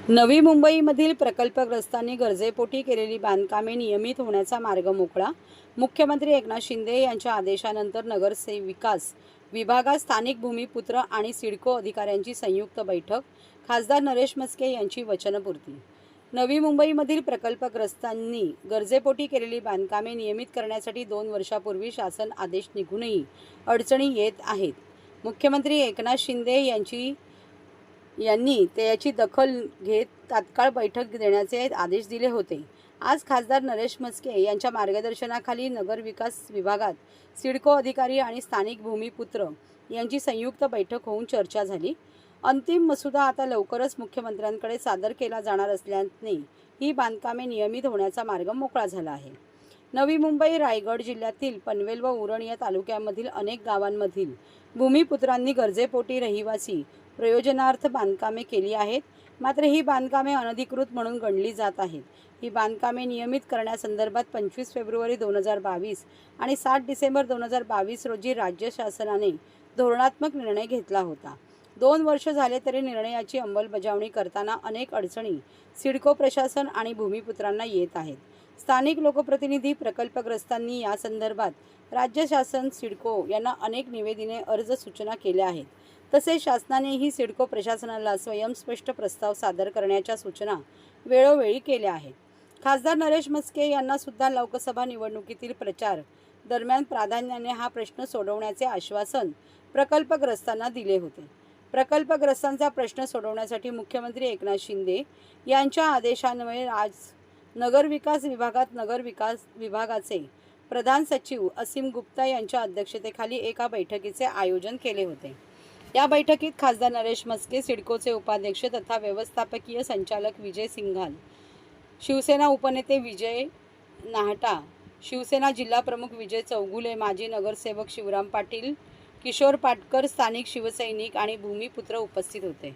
नवी मुंबईमधील प्रकल्पग्रस्तांनी गरजेपोटी केलेली बांधकामे नियमित होण्याचा मार्ग मोकळा. मुख्यमंत्री एकनाथ शिंदे यांच्या आदेशानंतर नगरविकास विभागात स्थानिक भूमिपुत्र आणि सिडको अधिकाऱ्यांची संयुक्त बैठक. खासदार नरेश म्हस्के यांची वचनपूर्ती. नवी मुंबईमधील प्रकल्पग्रस्तांनी गरजेपोटी केलेली बांधकामे नियमित करण्यासाठी 2 वर्षापूर्वी शासन आदेश निघूनही अडचणी येत आहेत. मुख्यमंत्री एकनाथ शिंदे यांनी त्याची दखल घेत तात्काळ बैठक देण्याचे आदेश दिले होते. आज खासदार नरेश म्हस्के यांच्या मार्गदर्शनाखाली नगरविकास विभागात सिडको अधिकारी आणि स्थानिक भूमिपुत्र यांची संयुक्त बैठक होऊन चर्चा झाली. अंतिम मसुदा आता लवकरच मुख्यमंत्र्यांकडे सादर केला जाणार असल्याने ही बांधकामे नियमित होण्याचा मार्ग मोकळा झाला आहे. नवी मुंबई, रायगड जिल्ह्यातील पनवेल व उरण या तालुक्यांमधील अनेक गावांमधील भूमिपुत्रांनी गरजेपोटी रहिवासी प्रयोजनार्थ बांधकामे केली आहेत. मात्र ही बांधकामे अनधिकृत म्हणून गणली जात आहेत. ही बांधकामे नियमित करण्यासंदर्भात 25 फेब्रुवारी 2022 आणि 7 डिसेंबर 2022 रोजी राज्य शासनाने धोरणात्मक निर्णय घेतला होता. 2 वर्ष झाले तरी निर्णयाची अंमलबजावणी करताना अनेक अडचणी सिडको प्रशासन आणि भूमिपुत्रांना येत आहेत. स्थानिक लोकप्रतिनिधी, प्रकल्पग्रस्तांनी या संदर्भात राज्य शासन, सिडको यांना अनेक निवेदने, अर्ज, सूचना केल्या आहेत. तसेच शासनानेही सिडको प्रशासनाला स्वयंस्पष्ट प्रस्ताव सादर करण्याच्या सूचना वेळोवेळी केल्या आहेत. खासदार नरेश म्हस्के यांना सुद्धा लोकसभा निवडणुकीतील प्रचार दरम्यान प्राधान्याने हा प्रश्न सोडवण्याचे आश्वासन प्रकल्पग्रस्तांना दिले होते. प्रकल्पग्रस्तांचा प्रश्न सोडवण्यासाठी मुख्यमंत्री एकनाथ शिंदे यांच्या आदेशान्वये आज नगरविकास विभागाचे प्रधान सचिव असीम गुप्ता यांच्या अध्यक्षतेखाली एका बैठकीचे आयोजन केले होते. या बैठकीत खासदार नरेश म्हस्के, सिडकोचे उपाध्यक्ष तथा व्यवस्थापकीय संचालक विजय सिंघाल, शिवसेना उपनेते विजय नाहटा, शिवसेना जिल्हाप्रमुख विजय चौगुले, माजी नगरसेवक शिवराम पाटील, किशोर पाटकर, स्थानिक शिवसैनिक आणि भूमिपुत्र उपस्थित होते.